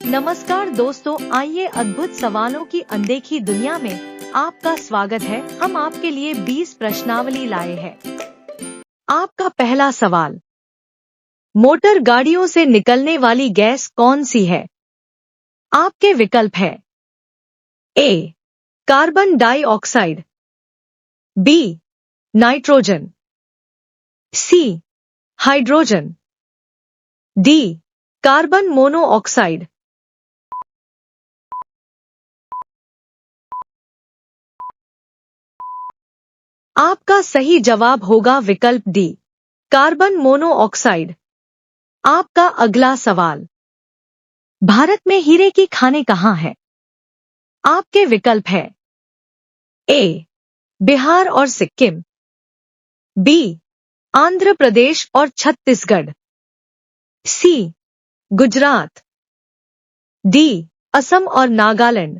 नमस्कार दोस्तों, आइए अद्भुत सवालों की अनदेखी दुनिया में आपका स्वागत है। हम आपके लिए 20 प्रश्नावली लाए हैं। आपका पहला सवाल, मोटर गाड़ियों से निकलने वाली गैस कौन सी है? आपके विकल्प है ए carbon dioxide, B nitrogen, C hydrogen, D carbon monoxide. आपका सही जवाब होगा विकल्प डी कार्बन मोनोऑक्साइड। आपका अगला सवाल, भारत में हीरे की खानें कहाँ है? आपके विकल्प है ए बिहार और सिक्किम, बी आंध्र प्रदेश और छत्तीसगढ़, सी गुजरात, डी असम और नागालैंड।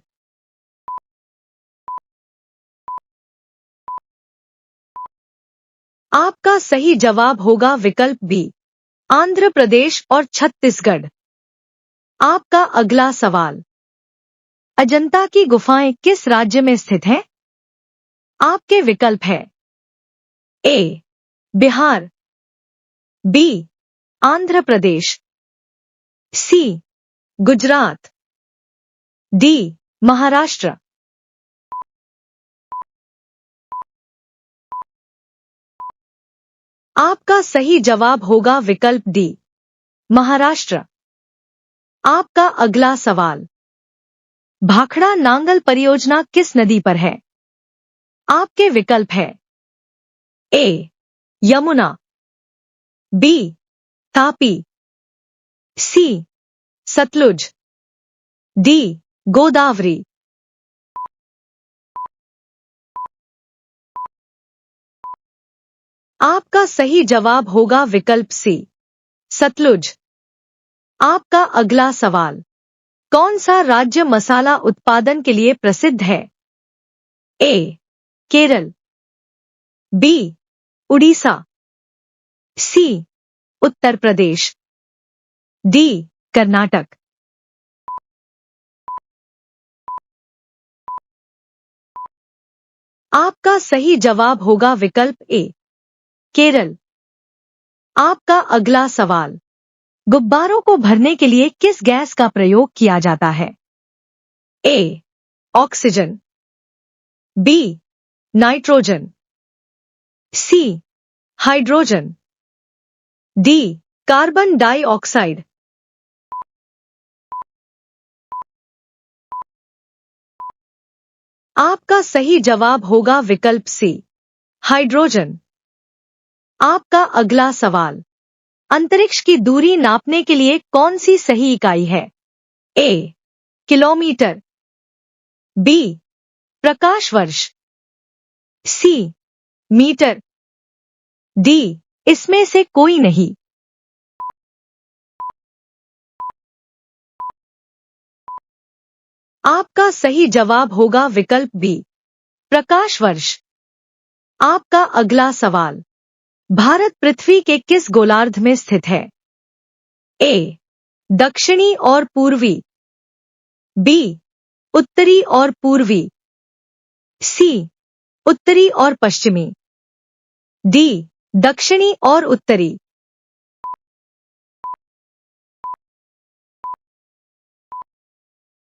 आपका सही जवाब होगा विकल्प बी आंध्र प्रदेश और छत्तीसगढ़। आपका अगला सवाल, अजंता की गुफाएं किस राज्य में स्थित हैं? आपके विकल्प है ए बिहार, बी आंध्र प्रदेश, सी गुजरात, डी महाराष्ट्र। आपका सही जवाब होगा विकल्प डी महाराष्ट्र। आपका अगला सवाल, भाखड़ा नांगल परियोजना किस नदी पर है? आपके विकल्प है ए यमुना, बी तापी, सी सतलुज, डी गोदावरी। आपका सही जवाब होगा विकल्प सी सतलुज। आपका अगला सवाल, कौन सा राज्य मसाला उत्पादन के लिए प्रसिद्ध है? ए केरल, बी उड़ीसा, सी उत्तर प्रदेश, डी कर्नाटक। आपका सही जवाब होगा विकल्प ए केरल। आपका अगला सवाल, गुब्बारों को भरने के लिए किस गैस का प्रयोग किया जाता है? A oxygen, B nitrogen, C hydrogen, D carbon dioxide. आपका सही जवाब होगा विकल्प सी हाइड्रोजन। आपका अगला सवाल, अंतरिक्ष की दूरी नापने के लिए कौन सी सही इकाई है? ए किलोमीटर, बी प्रकाश वर्ष, सी मीटर, डी इसमें से कोई नहीं। आपका सही जवाब होगा विकल्प बी प्रकाश वर्ष। आपका अगला सवाल, भारत पृथ्वी के किस गोलार्ध में स्थित है? ए दक्षिणी और पूर्वी, बी उत्तरी और पूर्वी, सी उत्तरी और पश्चिमी, डी दक्षिणी और उत्तरी।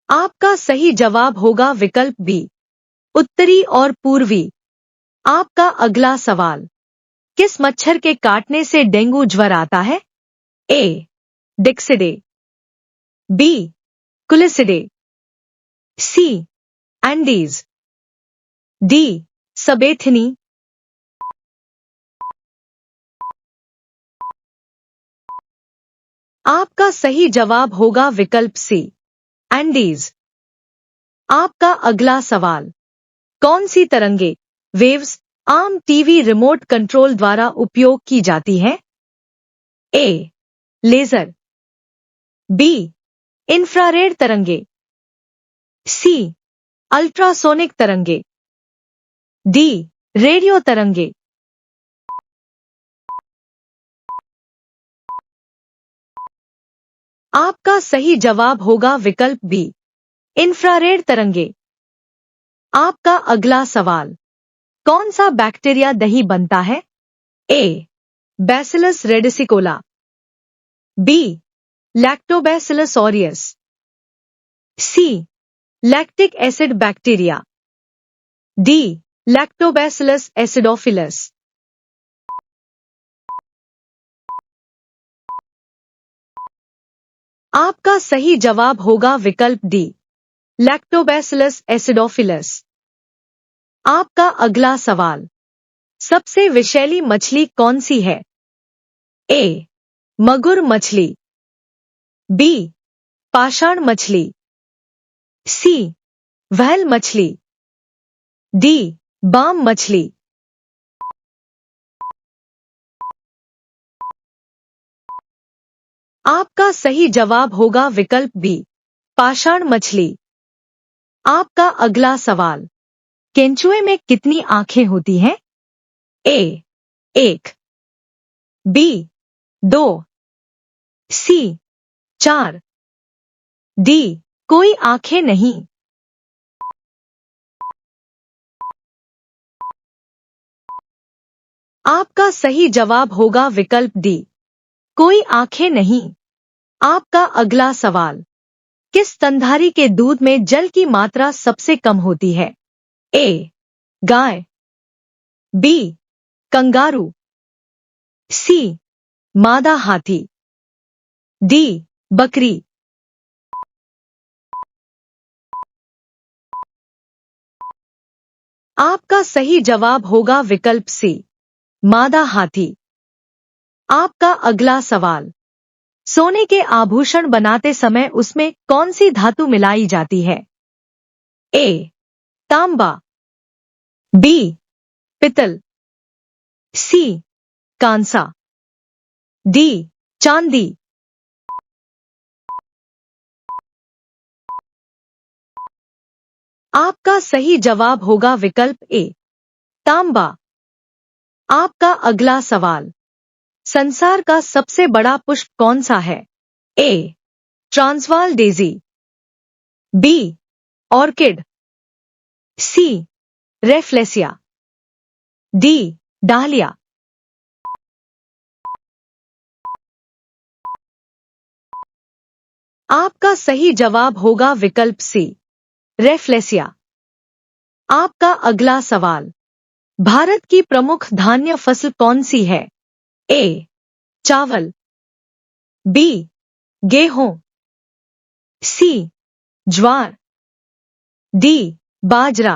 आपका सही जवाब होगा विकल्प बी उत्तरी और पूर्वी। आपका अगला सवाल, किस मच्छर के काटने से डेंगू ज्वर आता है? ए डिक्सिडे, बी कुलिसिडे, सी एंडीज, डी सबेथिनी। आपका सही जवाब होगा विकल्प सी एंडीज। आपका अगला सवाल, कौन सी तरंगे वेव्स आम टीवी रिमोट कंट्रोल द्वारा उपयोग की जाती हैं? ए लेजर, बी इंफ्रारेड तरंगे, सी अल्ट्रासोनिक तरंगे, डी रेडियो तरंगे। आपका सही जवाब होगा विकल्प बी, इंफ्रारेड तरंगे। आपका अगला सवाल, कौन सा बैक्टीरिया दही बनता है? A, bacillus radicicola, B, lactobacillus aureus, C, lactic acid bacteria, D, lactobacillus acidophilus. आपका सही जवाब होगा विकल्प डी, लैक्टोबैसिलस एसिडोफिलस। आपका अगला सवाल, सबसे विषैली मछली कौन सी है? ए, मगुर मछली, बी, पाषाण मछली, सी, व्हेल मछली, डी, बाम मछली। आपका सही जवाब होगा विकल्प बी, पाषाण मछली। आपका अगला सवाल, केंचुए में कितनी आंखें होती हैं? ए, एक, बी, दो, सी, चार, डी, कोई आंखें नहीं। आपका सही जवाब होगा विकल्प डी, कोई आंखें नहीं। आपका अगला सवाल, किस स्तनधारी के दूध में जल की मात्रा सबसे कम होती है? ए, गाय, बी, कंगारू, सी, मादा हाथी, डी, बकरी। आपका सही जवाब होगा विकल्प सी, मादा हाथी। आपका अगला सवाल, सोने के आभूषण बनाते समय उसमें कौन सी धातु मिलाई जाती है? ए, तांबा, बी, पितल, सी, कांसा, डी, चांदी। आपका सही जवाब होगा विकल्प ए, तांबा। आपका अगला सवाल, संसार का सबसे बड़ा पुष्प कौन सा है? ए, ट्रांसवाल डेजी, बी, ऑर्किड, सी, रेफ्लेसिया, डी, डालिया। आपका सही जवाब होगा विकल्प सी, रेफ्लेसिया। आपका अगला सवाल, भारत की प्रमुख धान्य फसल कौन सी है? ए, चावल, बी, गेहूं, सी, ज्वार, डी, बाजरा।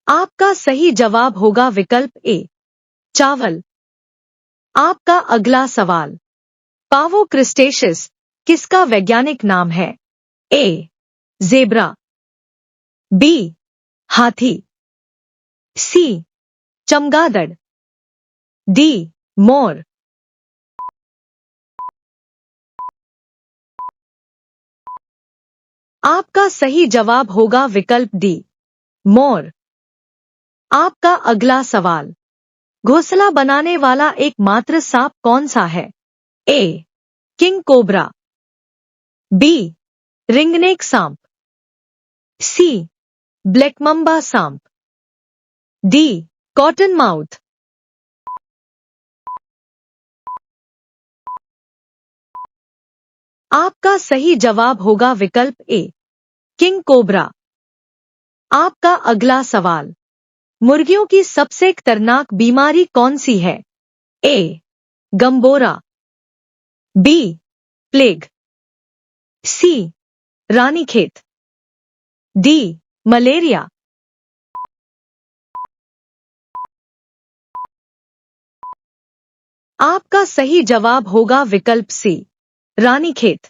आपका सही जवाब होगा विकल्प ए, चावल। आपका अगला सवाल, पावो क्रिस्टेशियस किसका वैज्ञानिक नाम है? ए, जेब्रा, बी, हाथी, सी, चमगादड़, डी, मोर। आपका सही जवाब होगा विकल्प डी, मोर। आपका अगला सवाल, घोंसला बनाने वाला एकमात्र सांप कौन सा है? ए, किंग कोबरा, बी, रिंगनेक सांप, सी, ब्लैक मम्बा सांप, डी, कॉटन माउथ। आपका सही जवाब होगा विकल्प ए, किंग कोबरा। आपका अगला सवाल, मुर्गियों की सबसे खतरनाक बीमारी कौन सी है? ए, गंबोरा, बी, प्लेग, सी, रानीखेत, डी, मलेरिया। आपका सही जवाब होगा विकल्प सी, रानीखेत।